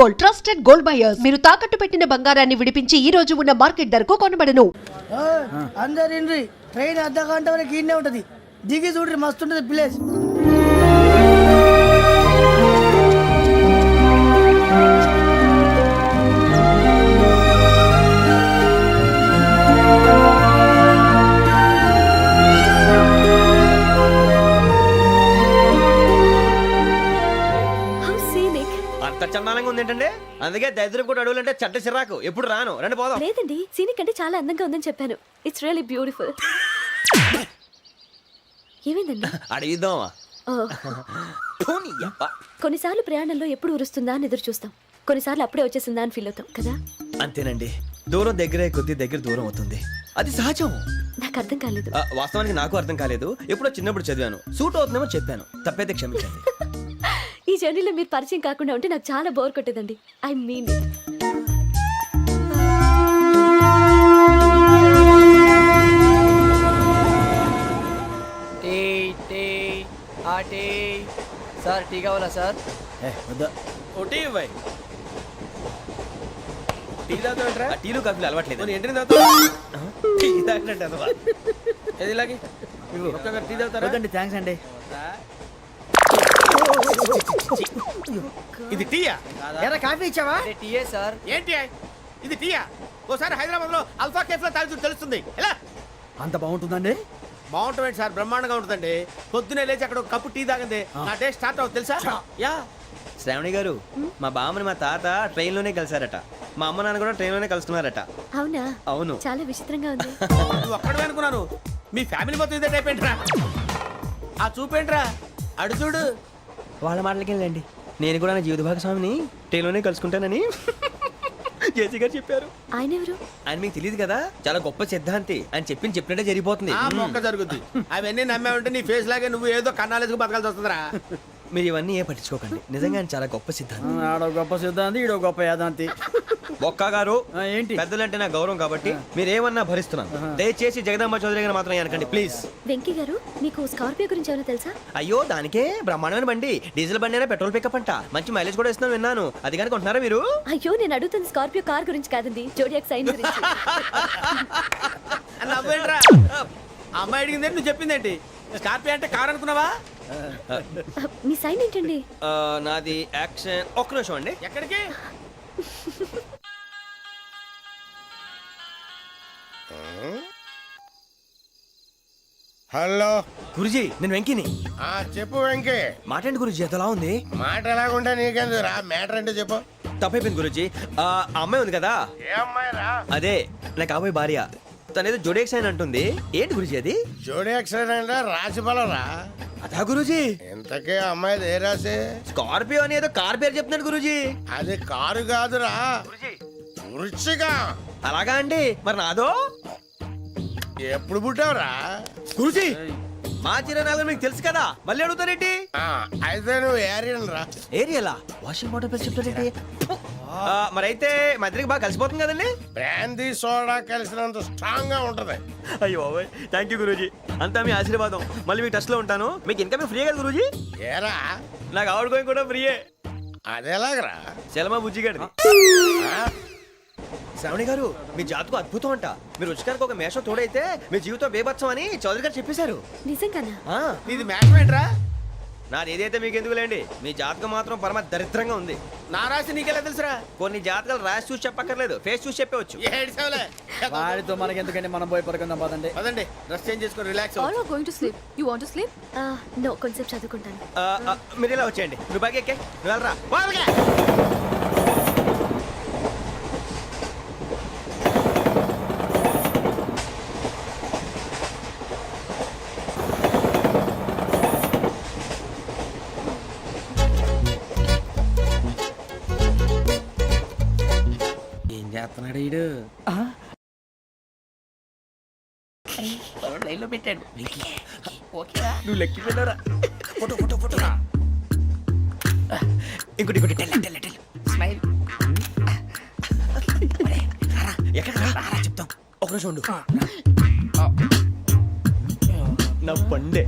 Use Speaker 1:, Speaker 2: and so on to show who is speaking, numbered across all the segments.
Speaker 1: Gold, trusted gold buyers. మీరు తాకట్టు పెట్టిన బంగారాన్ని విడిపించి ఈ రోజు ఉన్న మార్కెట్ ధరకు కొనబడను.
Speaker 2: అందరు ఇండ్రి ట్రైన్ అర్ధ గంట వరకు ఇన్నే ఉంటది. దిగి చూడ్రి, మస్తు ఉంటది ప్లేస్.
Speaker 3: అంత చందానంగా ఉంది ఏంటంటే, అందుకే దరిద్రం కూడా అడవులంటే చెడ్డ చిరాకు. ఎప్పుడు రాను, రండి పోదాం.
Speaker 4: లేదండి, సీనిక్ అంటే చాలా అందంగా ఉందని చెప్పాను. It's really beautiful. ఏమైందండి?
Speaker 3: అడిగిద్దామా?
Speaker 4: కొన్నిసార్లు ప్రయాణంలో ఎప్పుడు ఉరుస్తుందా అని ఎదురు చూస్తాం, కొన్నిసార్లు అప్పుడే వచ్చేసిందా అని ఫీల్ అవుతాం కదా.
Speaker 3: అంతేనండి, దూరం దగ్గరే కొద్ది దగ్గర దూరం అవుతుంది, అది సహజం.
Speaker 4: నాకు అర్థం కాలేదు.
Speaker 3: వాస్తవానికి నాకు అర్థం కాలేదు. ఎప్పుడో చిన్నప్పుడు చదివాను, సూట్ అవుతుందేమో చెప్పాను, తప్పైతే క్షమించండి.
Speaker 4: ఈ జర్నీలో మీరు పరిచయం కాకుండా ఉంటే నాకు చాలా బోర్ కొట్టేదండి. ఐ మీన్
Speaker 2: సార్ టీ కావాలా సార్?
Speaker 3: టీలు కాఫీలు అలవాట్లేదు.
Speaker 2: థ్యాంక్స్ అండి.
Speaker 5: ఇది టీయా?
Speaker 2: ఎరా కాఫీ ఇచ్చావా?
Speaker 5: టీయే సార్. ఏంటి ఇది టీయా? ఓసారి హైదరాబాద్ లో అల్ఫా కేఫ్ లో తాగి తెలుస్తుంది. ఎలా
Speaker 2: అంత బాగుంటుందండి?
Speaker 5: బాగుంటుంది సార్, బ్రహ్మాండంగా ఉంటుందండి. పొద్దునే లేచి అక్కడ ఒక కప్పు టీ తాగింది నా డే స్టార్ట్ అవుతుంది తెలుసా? యా.
Speaker 3: శ్రావణి గారు, మా బామ్మని మా తాత ట్రైన్ లోనే కలిసారట, మా అమ్మ నాన్న కూడా ట్రైన్ లోనే కలుసుకున్నారట.
Speaker 4: అవునా?
Speaker 3: అవును.
Speaker 4: చాలా విచిత్రంగా ఉంది.
Speaker 5: నువ్వు ఒక్కడే అనుకున్నాను, మీ ఫ్యామిలీ మొత్తం ఇదే టైప్ ఏంట్రా? ఆ చూపేంట్రా, అడు చూడు.
Speaker 3: వాళ్ళ మాటలకి వెళ్ళండి, నేను కూడా నా జీవిత భాగస్వామిని ట్రైన్ లోనే కలుసుకుంటానని జేసీ గారు చెప్పారు.
Speaker 4: ఆయన ఎవరు?
Speaker 3: ఆయన మీకు తెలియదు కదా, చాలా గొప్ప సిద్ధాంతి. ఆయన చెప్పినట్టే జరిగిపోతుంది.
Speaker 5: ఆ మొక్క జరుగుద్ది. అవన్నీ నమ్మే ఉంటే నీ ఫేస్ లాగే నువ్వు ఏదో కన్నాలేసుకు బతకాల్సి వస్తుందిరా.
Speaker 3: మీరు ఇవన్నీ ఏ పట్టించుకోకండి, నిజంగా ఆయన చాలా గొప్ప సిద్ధాంతి.
Speaker 2: ఆడో గొప్ప సిద్ధాంతి, ఈడో గొప్ప యాదాంతి.
Speaker 3: బొక్క గారు,
Speaker 2: ఏంటి?
Speaker 3: పెద్దలంటే నా గౌరవం కాబట్టి మీరేమన్నా భరిస్తున్నాను. దయచేసి జగదాంబ చౌదరి గారు మాత్రం అనకండి ప్లీజ్.
Speaker 4: వెంకీ గారు, మీకు స్కార్పియో గురించి ఏమైనా తెలుసా?
Speaker 3: అయ్యో, దానికే బ్రహ్మాండమైన బండి, డీజిల్ బండి అయినా పెట్రోల్ పికప్ అంట, మంచి మైలేజ్ కూడా ఇస్తున్నాను విన్నాను. అది కానీ కొంటున్నారా మీరు?
Speaker 4: అయ్యో, నేను అడుగుతుంది స్కార్పియో కార్ గురించి కాదండి, జోడియాక్ సైన్ గురించి.
Speaker 5: నవ్వేంట్రా? అమ్మాయి అడిగింది నువ్వు చెప్పిందేంటి? స్కార్పియో అంటే కార్ అనుకున్నావా?
Speaker 4: మీ సైన్ ఏంటండి?
Speaker 3: నాది యాక్షన్. ఒక్క నిమిషం అండి.
Speaker 5: ఎక్కడికి?
Speaker 6: హలో
Speaker 3: గురుజీ, నేను వెంకిని.
Speaker 6: చెప్పు వెంకీ.
Speaker 3: మాటండి గురుజీ, ఎంతలా ఉంది?
Speaker 6: మాట ఎలాగుంటా నీకెందుకు రా, మ్యాటర్ అంటే చెప్పు.
Speaker 3: తప్పైపోయింది గురుజీ. ఆ అమ్మాయి ఉంది కదా,
Speaker 6: ఏ అమ్మాయి రా?
Speaker 3: అదే నా కాబోయే భార్య. తనేదో జోడేక్స్ అని అంటుంది. ఏంటి గురుజీ అది?
Speaker 6: జోడి యాక్సిడెంట్ రాసి రా.
Speaker 3: అదా గురుజీ?
Speaker 6: ఇంతకే అమ్మాయిది ఏ రాసి?
Speaker 3: స్కార్పియో అని ఏదో కార్ పేరు చెప్తున్నాడు గురుజీ.
Speaker 6: అది కారు కాదురా, వృచ్చిక.
Speaker 3: అలాగా అండి, మరి నాదో?
Speaker 6: ఎప్పుడు పుట్టావురా?
Speaker 3: గురుజీ, మా చిరనాలు మీకు తెలుసు కదా, మళ్ళీ అడుగుతారేంటి?
Speaker 6: అయితే నువ్వు ఏరియన్ రా.
Speaker 3: ఏరియాలా? వాషింగ్ వాటర్ పేరు చెప్తారేంటి? మరైతే మా ఇద్దరికి బాగా కలిసిపోతుంది కదండి.
Speaker 6: బ్రాందీ సోడా కలిసినంత స్ట్రాంగ్ గా ఉంటది.
Speaker 3: అయ్యో థ్యాంక్ యూ గురూజీ, అంతా మీ ఆశీర్వాదం. మళ్ళీ మీకు టచ్ లో ఉంటాను. మీకు ఇంకా ఫ్రీ కదా గురూజీ?
Speaker 6: ఏరా,
Speaker 3: నాకు ఆవిడ గోయింగ్ కూడా ఫ్రీయే.
Speaker 6: అదేలాగరా?
Speaker 3: చలమా బుజ్జి గారిది. శ్రావణి గారు, మీ జాతకు అద్భుతం అంట. మీరు రుచికారికి ఒక మేషం తోడైతే మీ జీవితం బేబత్సం అని చౌదరి గారు చెప్పేశారు.
Speaker 4: నిజంగానా?
Speaker 5: నీది మ్యాచ్ ఏంట్రా?
Speaker 3: నాది ఏదైతే మీకు ఎందుకులేండి, మీ జాతకం మాత్రం పరమ దరిద్రంగా ఉంది.
Speaker 5: నా రాసి నీకెలా తెలుసురా?
Speaker 3: కొన్ని జాతకాలు రాసి చూసి చెప్పక్కర్లేదు, ఫేస్ చూసి చెప్పవచ్చు.
Speaker 2: వాడితో మనకి ఎందుకంటే మనం పోయి పడుకుందాం పదండి.
Speaker 5: పదండి, డ్రెస్ చేంజ్ చేసుకొని relax.
Speaker 4: All are going to sleep. You want to sleep? No, కొంచెం చదువుకుంటాను.
Speaker 3: మీరు ఇలా వచ్చేయండి. నువ్వు బాగా ఎక్కే, నువ్వు వెళ్ళరా.
Speaker 5: ఏం చేస్తున్నాడు ఈడు? లైన్లో పెట్టాడు.
Speaker 3: నువ్వు లెక్కి పెట్టారా? Photo photo photo. ఇంకోటి ఇంకోటి టెల్
Speaker 5: స్మైల్.
Speaker 3: ఎక్కడ రా చెప్తాం. ఒక నిమిషం ఉండు. నా పండే.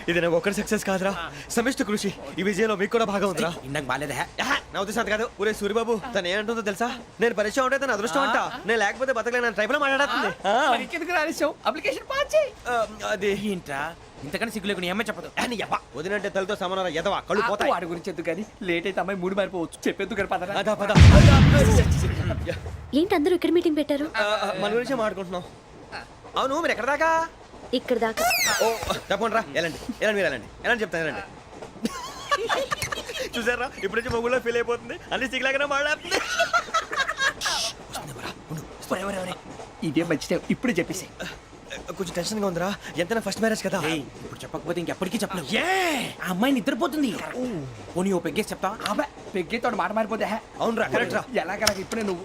Speaker 3: ఇది నాకు ఒక్కరి సక్సెస్ కాదురా, సమిష్టి కృషి. ఈ విజయంలో మీకు కూడా భాగం ఉందిరా.
Speaker 5: ఇందాక బాగాలేదా?
Speaker 3: నా ఉద్దేశం అంత కాదు. ఊరే సూరిబాబు తను ఏమంటుందో తెలుసా? నేను పరిచయం ఉంటే తన అదృష్టం అంట, నేను లేకపోతే బతకలేను ట్రైప్ లో మాట్లాడుతుంది.
Speaker 5: అప్లికేషన్ పాస్ చేయి.
Speaker 3: అది
Speaker 5: ఏంట్రా ఇంతకన్నా సిగ్గు లేకుండా ఏమై చెప్పదు.
Speaker 3: వదినంటే తలతో సమానం ఎదవా, కళ్ళు పోతాయి.
Speaker 5: వాడి గురించి ఎందుకు కానీ లేట్ అయితే అమ్మాయి మూడు మారిపోవచ్చు. చెప్పేందుకు కానీ పదరా.
Speaker 3: అదా పద.
Speaker 4: ఏంటి అందరూ ఇక్కడ మీటింగ్ పెట్టారు?
Speaker 3: మన గురించే మాట్లాడుకుంటున్నాం. అవును మీరు ఎక్కడ దాకా?
Speaker 4: ఇక్కడ దాకా.
Speaker 3: ఓ తప్పకుండా రా, వెళ్ళండి వెళ్ళండి మీరు వెళ్ళండి వెళ్ళండి చెప్తాను వెళ్ళండి. చూసారా ఇప్పుడు నుంచి మొగుల్లో ఫీల్ అయిపోతుంది, అన్ని సిగ్లాగానే మాట్లాడుతుంది.
Speaker 5: ఇదే మంచి టైం, ఇప్పుడే చెప్పేసి.
Speaker 3: కొంచెం టెన్షన్ గా ఉందిరా, ఎంతైనా ఫస్ట్ మ్యారేజ్ కదా.
Speaker 5: ఇప్పుడు చెప్పకపోతే ఇంకెప్పటికీ చెప్పలేవు. ఆ అమ్మాయి నిద్రపోతుంది. పోనీ ఓ పెగ్గేసి చెప్తా. పెగ్గేతో మాట మారిపోతే.
Speaker 3: అవునురా కరెక్ట్ రా.
Speaker 5: ఎలాగలా ఇప్పుడే నువ్వు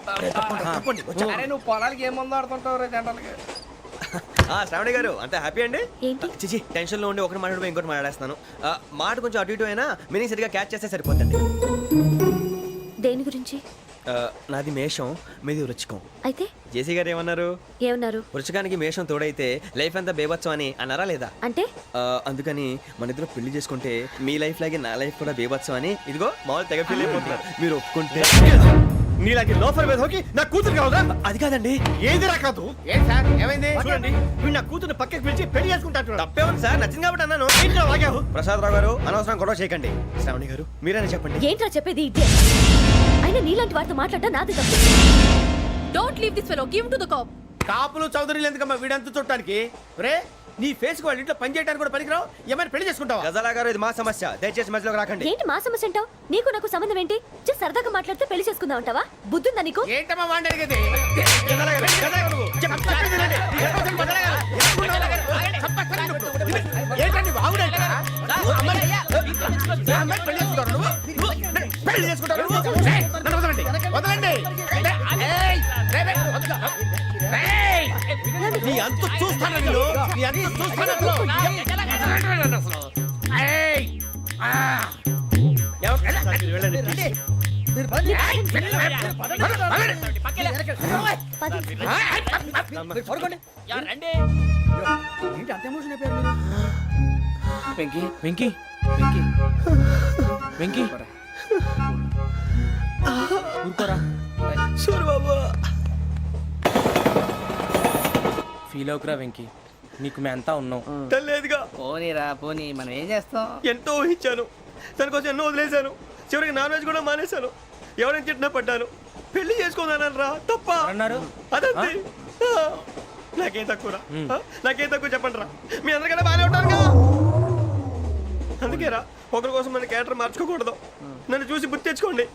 Speaker 5: అరే నువ్వు పొలాలకి ఏముందో ఆడుతుంటావు రే జనరల్గా.
Speaker 3: శ్రావణి గారు అంత హ్యాపీ అండి?
Speaker 4: ఏంటి?
Speaker 3: చిచి టెన్షన్ లో ఉండి ఒకటి మాట్లాడిపోయి ఇంకోటి మాట్లాడేస్తున్నాను. మాట కొంచెం అటు ఇటు అయినా మీనింగ్ సరిగా క్యాచ్ చేస్తే సరిపోతుంది.
Speaker 4: దేని గురించి?
Speaker 3: నాది మేషం, మీది వృచ్చికం.
Speaker 4: అయితే
Speaker 3: జేసీ గారు ఏమన్నారు?
Speaker 4: ఏమన్నారు?
Speaker 3: వృచ్చికానికి మేషం తోడైతే లైఫ్ అంతా బేబత్సం అని అన్నారా లేదా?
Speaker 4: అంటే
Speaker 3: అందుకని మన ఇద్దరు పెళ్లి చేసుకుంటే మీ లైఫ్ లాగే నా లైఫ్ కూడా బేబత్సం అని ఇదిగో మామూలు తెగ ఫీల్ అయిపోతున్నారు. మీరు ఒప్పుకుంటే నీలాంటి లోఫర్ మీద హోకి నా కూతురు కావదా? అది కాదండి.
Speaker 6: ఏది రాకదు? ఏం సార్ ఏమైంది?
Speaker 3: చూడండి వీడు నా కూతురు పక్కకి పిలిచి పెళ్లి చేసుకుంటాడు. తప్పే ఉంది సార్, నచ్చింది కాబట్టి అన్నాను. ప్రసాద్ రావు గారు అనవసరం గొడవ చేయకండి. శ్రావణి గారు మీరైనా చెప్పండి.
Speaker 4: ఏంట్రా చెప్పేది? ఇదే అయినా నీలాంటి వారితో మాట్లాడటం నాది తప్పు.
Speaker 7: Don't leave this fellow, give to the cop.
Speaker 5: కాపులు చౌదరులు ఎందుకమ్మా వీడంతా చూడటానికి? రే నీ ఫేస్ కు వాళ్ళ ఇంట్లో పని చేయడానికి కూడా పనికిరావు. ఏమైనా పెళ్లి చేసుకుంటావా?
Speaker 3: గజాలా గారు ఇది మా సమస్య, దయచేసి మధ్యలోకి రాకండి.
Speaker 4: ఏంటి మా సమస్య అంటావు? నీకు నాకు సంబంధం ఏంటి? జస్ట్ సరదాగా మాట్లాడితే పెళ్లి చేసుకుందాం అంటావా? బుద్ధుందా నీకు?
Speaker 5: ఏంటమ్మా వాడి అడిగేది? ఏంటండి బాగుండేట? పెళ్లి చేసుకుంటారు నువ్వు? నన్ను వదలండి, వదలండి. నీ అంత చూస్తాను నేను, నీ అంత చూస్తాను అసలు. వెంకీ వెంకీ వెంకీ వెంకీ ఊరుకోరా.
Speaker 3: సూరిబాబు
Speaker 5: ఫీల్ అవుకురా వెంకీ, నీకు మేమంతా ఉన్నాం.
Speaker 3: తెలియదుగా.
Speaker 2: పోనీరా పోనీ, మనం ఏం చేస్తాం?
Speaker 3: ఎంతో ఊహించాను, తన కోసం ఎన్నో వదిలేశాను, చివరికి నాన్ వెజ్ కూడా మానేశాను. ఎవరైనా తిట్టినా పడ్డాను. పెళ్లి చేసుకున్నాను రా, తప్ప
Speaker 5: అన్నారు.
Speaker 3: అదంతే. నాకేం తక్కువరా, నాకేం తక్కువ చెప్పండి రా. మీ అందరికన్నా బాగానే ఉంటారుగా. అందుకేరా ఒకరి కోసం మన క్యారెక్టర్ మార్చుకోకూడదు. నన్ను చూసి గుర్తు తెచ్చుకోండి.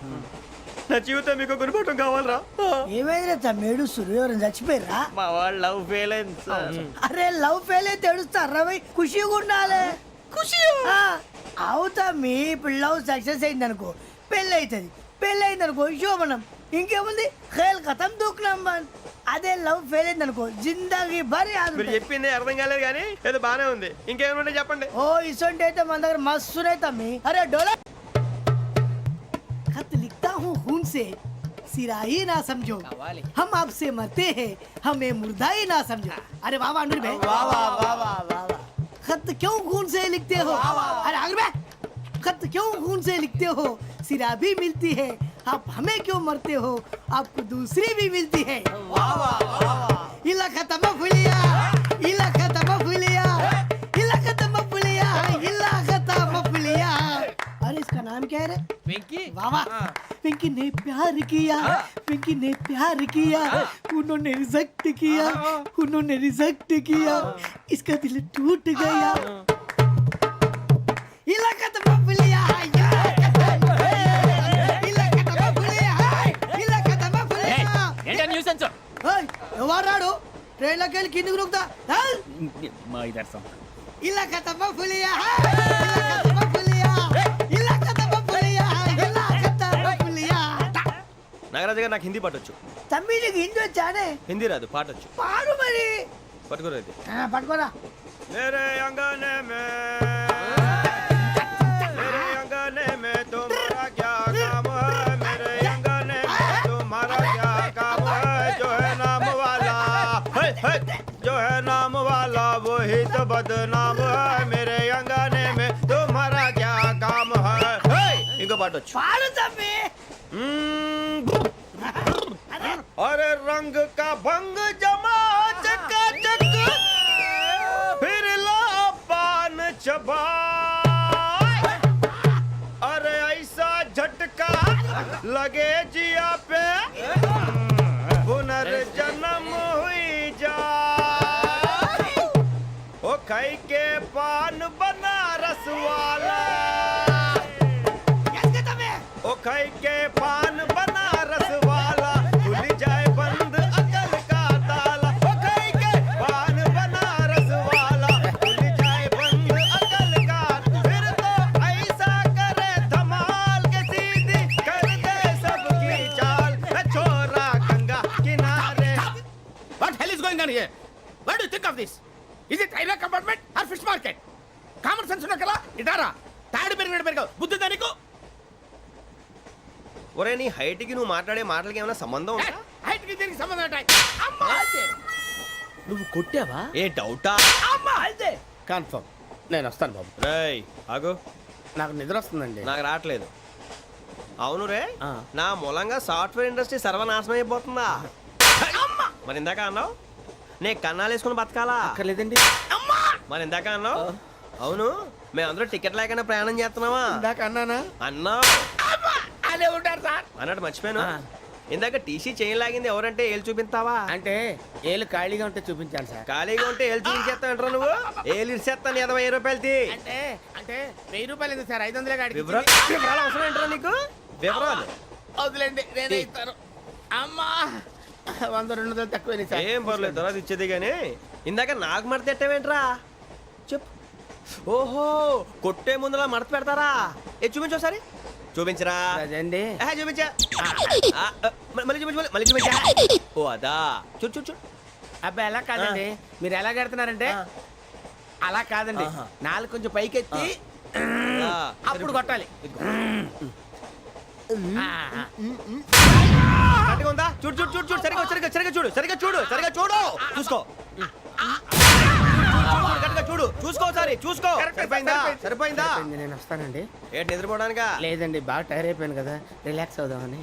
Speaker 3: నా జీవితం మీకు గురిపటం కావాలరా.
Speaker 2: ఏమైందిరా తమ్మేడు? సూర్యవరం చచ్చిపోయిరా?
Speaker 5: మా వాళ్ళు లవ్ ఫెయిల్ అయింది.
Speaker 2: అరే లవ్ ఫెయిల్ అయితే ఏడుస్తారా? ఖుషిగా ఉండాలి. ఖుషి అవుతా. మీ ఇప్పుడు లవ్ సక్సెస్ అయింది అనుకో, పెళ్ళి అవుతుంది. పెళ్ళి అయింది అనుకో శోభనం. ఇంకేముంది, ఖేల్ కథం దూకునాం బాన్. అదే లవ్ ఫెయిల్ అయింది అనుకో జిందాగీ భారీ.
Speaker 3: మీరు చెప్పింది అర్థం కాలేదు కానీ ఏదో బానే ఉంది. ఇంకేమైనా చెప్పండి.
Speaker 2: ఓ ఇసొంటి అయితే మన దగ్గర మస్తునే తమ్మి. అరే డోలా खत लिखता हूँ खून से, सिरा ही ना समझो, हम आपसे मरते हैं, हमें मुर्दा ही ना समझो. अरे वाह वाह अनुर भाई, वाह वाह वाह वाह वाह. खत क्यों खून से लिखते हो? अरे अनुर भाई, खत क्यों खून से लिखते हो? सिरा भी मिलती है, आप हमें क्यों मरते हो? आपको दूसरी भी मिलती है. वाह वाह वाह. इला खत्म फुलिया, इला खत्म फुलिया, इला खत्म फुलिया, इला खत्म फुलिया. अरे इसका नाम क्या है रे?
Speaker 5: వెంకీ
Speaker 2: वाह वाह. पिंकी ने प्यार किया, पिंकी ने प्यार किया, उन्होंने रिजेक्ट किया, उन्होंने रिजेक्ट किया, इसका दिल टूट गया. इलाका तो बबलिया है, इलाका तो बबलिया है, इलाका तो बबलिया.
Speaker 5: ఏంటా న్యూసెన్స్?
Speaker 2: ओए ఎవరు రాడు? ట్రైన్ లోకి వెళ్ళి కిందికి నొక్కుతా.
Speaker 5: మా ఇదర్సం
Speaker 2: इलाका तो बबलिया है, इलाका तो बबलिया, इलाका तो बबलिया है, इलाका तो बबलिया.
Speaker 3: నాగరాజు గారు నాకు హిందీ పాటొచ్చు.
Speaker 2: తమ్మి నీకు హిందీ వచ్చానే?
Speaker 3: హిందీ రాదు, పాటొచ్చు.
Speaker 2: పాడు మరి.
Speaker 3: పట్టుకోరు అయితే.
Speaker 2: పట్టుకోరా.
Speaker 3: मेरे अंगने में तुम्हारा क्या काम है? मेरे अंगने में तुम्हारा क्या काम है? जो है नाम वाला, जो है नाम वाला वही तो बदनाम है. मेरे अंगने నీతో పాటు వచ్చు
Speaker 2: पाड़ो तम्बी
Speaker 3: अरे रंग का भंग जमा चकाचक फिर ला पान चबा अरे ऐसा झटका लगे जिया पे पुनर्जन्म हुई जा ओ खाई के पान बनारस वाला ओ खाई के पान बनारस वाला खुल जाए बंद अकल का ताला ओ खाई के पान बनारस वाला खुल जाए बंद अकल का फिर तो ऐसा करे धमाल के सीधी कर दे सबकी चाल छोरा गंगा किनारे
Speaker 6: What hell is going on here? What do you think of this? Is it railway compartment or fish market? Common sense ఉన్న కదా ఇటారా తాడు పెరిగావు బుద్ధి దానికి
Speaker 3: ఒరే నీ హైట్ కి నువ్వు మాట్లాడే మాటలకి ఏమైనా సంబంధం ఉందా
Speaker 6: హైట్ కి దీనికి సంబంధం ఉంటాయి అమ్మా అయితే
Speaker 5: నువ్వు కొట్టావా?
Speaker 3: ఏ డౌటా
Speaker 6: అమ్మా అయితే కన్ఫర్మ్ నేను వస్తాను బాబు
Speaker 3: రేయ్ ఆగు
Speaker 6: నాకు నిద్ర వస్తుందండి
Speaker 3: నాకు రావట్లేదు అవును రే
Speaker 5: ఆ.
Speaker 3: నా మూలంగా సాఫ్ట్వేర్ ఇండస్ట్రీ సర్వనాశనం అయిపోతుందా మరి ఇందాక అన్నావు నే కన్నాలు వేసుకుని బతకాలా
Speaker 5: అక్కర్లేదండి.
Speaker 3: మరి ఇందాక అన్నావు అవును మేమందరూ టికెట్ లేకుండా ప్రయాణం చేస్తున్నావా
Speaker 6: ఇందాక అన్నానా
Speaker 3: అన్నావు
Speaker 6: అదే ఉంటారు సార్
Speaker 3: అన్నట్టు మర్చిపోయాను
Speaker 5: ఆ.
Speaker 3: ఇందాక టీసీ చేయి లాగింది ఎవరంటే ఏళ్ళు చూపిస్తావా
Speaker 6: అంటే ఏళ్ళు ఖాళీగా ఉంటే చూపించాను సార్
Speaker 3: ఖాళీగా ఉంటే ఏళ్ళు చూపించేస్తావు నువ్వు ఏళ్ళు ఇచ్చేస్తాను 20 రూపాయలది
Speaker 6: అంటే అంటే 1000 రూపాయలు ఎందుకు సార్ 500 గాడికి
Speaker 3: వివరాలు వివరాలు అవసరం ఏంట్రా నీకు వివరాలు
Speaker 6: వదిలేండి నేనే ఇస్తాను అమ్మా 100 200 తక్కువ సార్
Speaker 3: ఏం పర్లేదు తర్వాత ఇచ్చేది కానీ ఇందాక నాకు మడత ఎట్టవేంట్రా చెప్పు ఓహో కొట్టే ముందులా మడత పెడతారా ఏ చూపించు ఒకసారి చూపించరా
Speaker 6: అదండి
Speaker 3: చూపించా మళ్ళీ చూపించు మళ్ళీ చూపించా ఓ అదా చూడు చూడు చూడు
Speaker 6: అబ్బాయి ఎలా కాదండి మీరు ఎలా కడుతున్నారంటే అలా కాదండి
Speaker 3: ఆహా.
Speaker 6: నాలుగు కొంచెం పైకెత్తి
Speaker 3: ఆ,
Speaker 6: అప్పుడు కొట్టాలి ఆ,
Speaker 3: కరెక్ట్గా ఉందా చూడు చూడు చూడు చూడు సరిగా సరిగా సరిగా చూడు సరిగా చూడు సరిగా చూడు చూసుకో కరెక్ట్గా చూడు చూసుకో ఒకసారి చూసుకో సరిపోయిందా సరిపోయిందా
Speaker 6: సరిపోయింది, నేను వస్తానండి
Speaker 3: ఏంటి నిద్రపోవడానికా
Speaker 6: లేదండి బాగా టైర్ అయిపోయాను కదా రిలాక్స్ అవుదామని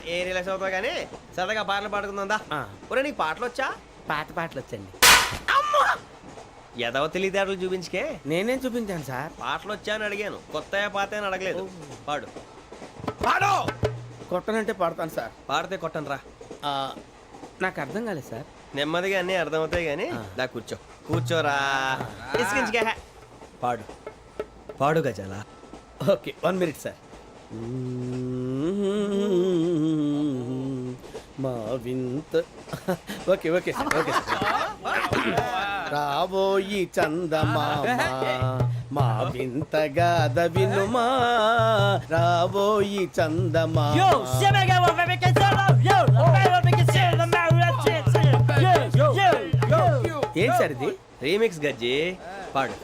Speaker 3: ఏ రిలాక్స్ అవుతావు కానీ సరదాగా పాటలు పాడుకుందా
Speaker 6: ఆ.
Speaker 3: ఒరే నీకు పాటలు వచ్చా
Speaker 6: పాత పాటలు వచ్చండి
Speaker 3: ఎదవ తెలివితేటలు చూపించుకే
Speaker 6: నేనేం చూపించాను సార్
Speaker 3: పాటలు వచ్చా అని అడిగాను కొత్త పాత అని అడగలేదు పాడు
Speaker 6: పాడు కొట్టనంటే పాడతాను సార్
Speaker 3: పాడితే కొట్టను రా
Speaker 6: ఆ, నాకు అర్థం కాలేదు సార్
Speaker 3: నెమ్మదిగా అన్నీ అర్థమవుతాయి కానీ దా కూర్చో కూర్చోరా ఇసుకించుకే పాడు పాడు గజాల
Speaker 6: ఓకే 1 మినిట్ సార్ మా వింత okay okay sir okay sir రాబోయి చందమామ మా వింతగా వినుమా రాబోయి చందమామ ఏంటి సార్ ఇది
Speaker 3: రీమిక్స్ గజ్జి పాడు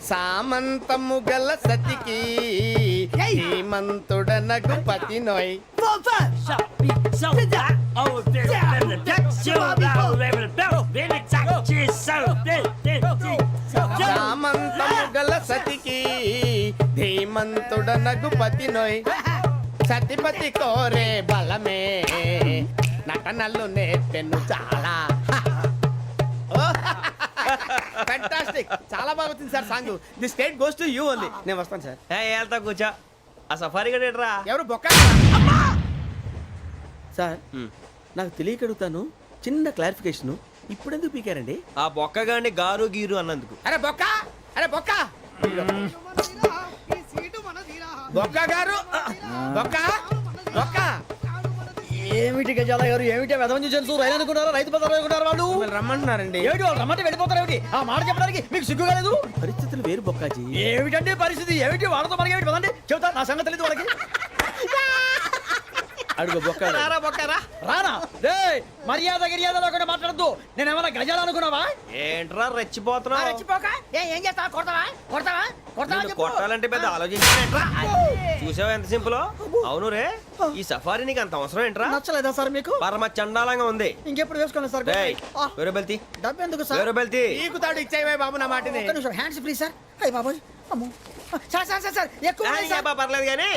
Speaker 6: సామంతము గల సతికి శ్రీమంతుడనగు పతి నోయ్ సామంతము గల సతికి ధీమంతుడనగు పతి నోయ్ సతిపతి కోరే బలమే నటనలు నేర్పెను చాలా ఫ్యాంటాస్టిక్ చాలా బాగా వచ్చింది sir song the state goes to you only నేను వస్తాను సార్
Speaker 3: వెళ్తా కూర్చో ఆ సఫారీ గడేట్రా
Speaker 6: ఎవరు బొక్క సార్ నాకు తెలియక అడుగుతాను చిన్న క్లారిఫికేషన్ ఇప్పుడు ఎందుకు పీకారండి
Speaker 3: ఆ బొక్కగాండి గారు గీరు అన్నందుకు
Speaker 6: అరే బొక్క అరే బొక్క బొక్క గారు బొక్క బొక్క
Speaker 2: ఏమిటి గజాల గారు ఏమిటి వెదవం చూసారు రైలు అనుకున్నారా రైతు బజార్ అనుకున్నారు వాళ్ళు
Speaker 6: మిమ్మల్ని రమ్మంటున్నారండి
Speaker 2: ఏమిటి వాళ్ళు రమ్మంటే వెళ్ళిపోతారు ఏమిటి ఆ మాట చెప్పడానికి మీకు సిగ్గు కాలేదు
Speaker 6: పరిస్థితులు వేరు బొక్కాజీ
Speaker 2: ఏమిటంటే పరిస్థితి ఏమిటి వాళ్ళతో మనకి ఏమిటి పదండి చెబుతా నా సంగతి తెలియదు వాళ్ళకి
Speaker 6: అడుగు బొక్క
Speaker 3: రారా బొక్కరా
Speaker 2: రానా రే మర్యాద గిర్యాద లేకుండా మాట్లాడద్దు నేను ఏమైనా గజాలు అనుకున్నావా
Speaker 3: ఏంట్రా రెచ్చిపోతున్నావు
Speaker 2: రెచ్చిపోక ఏం చేస్తావా కొడతావా కొడతావా కొడతావా
Speaker 3: నిన్ను
Speaker 2: చెప్పు.
Speaker 3: కొట్టాలంటే పెద్ద ఆలోచించానేంట్రా చూసావా ఎంత సింపుల్ అవును రే ఈ సఫారీ నీకు అంత అవసరం ఏంట్రా
Speaker 2: నచ్చలేదా సార్ మీకు
Speaker 3: పరమ చండాలంగా ఉంది
Speaker 2: ఇంకెప్పుడు వేసుకోండి సార్
Speaker 3: డేయ్,
Speaker 2: ఆ,
Speaker 3: వేరే బెల్తి
Speaker 2: డబ్బు ఎందుకు సార్
Speaker 3: వేరే బెల్తి
Speaker 6: నీకు తాడు ఇచ్చేవే బాబు నా మాటని
Speaker 2: ఒక్క నిమిషం హ్యాండ్స్ ఫ్రీ సార్ అయ్యి బాబోయ్ అమ్మో సార్ సార్ సార్ సార్ ఎక్కువ ఉన్నాయి సార్.
Speaker 3: పర్లేదు కానీ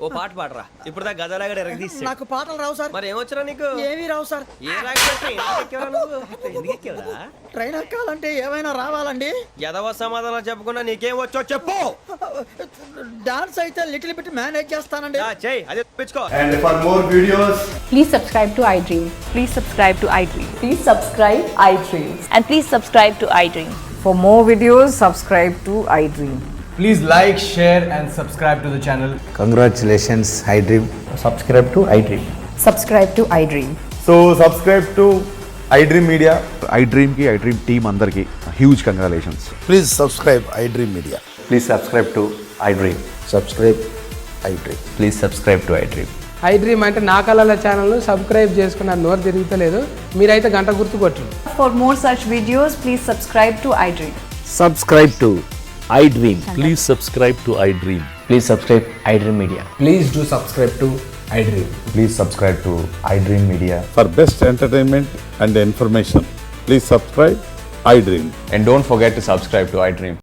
Speaker 3: ఓ పాట పాడరా ఇప్పుడు దా గదలాగడ ఎరగదీసి
Speaker 2: నాకు పాటలు రావు సార్.
Speaker 3: మరి ఏమొచ్చరా నీకు
Speaker 2: ఏమీ రావు సార్.
Speaker 3: ఏ రాకపోతే ఎందుకు ఎక్కేవరా
Speaker 2: ట్రైన్ ఎక్కాలంటే ఏమైనా రావాలండి.
Speaker 3: ఎదవ సమాధానం చెప్పకుండా నీకేం వచ్చో చెప్పు
Speaker 2: డాన్స్ అయితే లిటిల్ బిట్ మేనేజ్ చేస్తానండి.
Speaker 3: చెయ్యి అదే తెప్పించుకో.
Speaker 8: And for more videos,
Speaker 9: Please subscribe to iDream.
Speaker 7: Please subscribe to iDream.
Speaker 9: Please subscribe iDream.
Speaker 7: And please subscribe to iDream.
Speaker 9: For more videos, subscribe to iDream.
Speaker 8: please like, share and subscribe to the channel.
Speaker 10: Congratulations, iDream. Subscribe to iDream.
Speaker 9: Subscribe to iDream.
Speaker 8: So subscribe to iDream Media.
Speaker 11: iDream ki iDream team andarki huge congratulations.
Speaker 10: Please subscribe iDream Media.
Speaker 11: Please subscribe to iDream.
Speaker 10: Subscribe iDream.
Speaker 11: Please subscribe to iDream.
Speaker 9: iDream అంటే నా కళల ఛానల్ను subscribe చేసుకున్న నోరు తిరుగుతలేదు. మీరైతే గంట గుర్తు కొట్టండి. For more such videos, please subscribe to iDream.
Speaker 10: Subscribe to iDream.
Speaker 11: Please subscribe to iDream.
Speaker 10: Please subscribe iDream Media.
Speaker 8: Please do subscribe to iDream.
Speaker 11: Please subscribe to iDream Media.
Speaker 12: For best entertainment and information, please subscribe iDream.
Speaker 11: And don't forget to subscribe to iDream.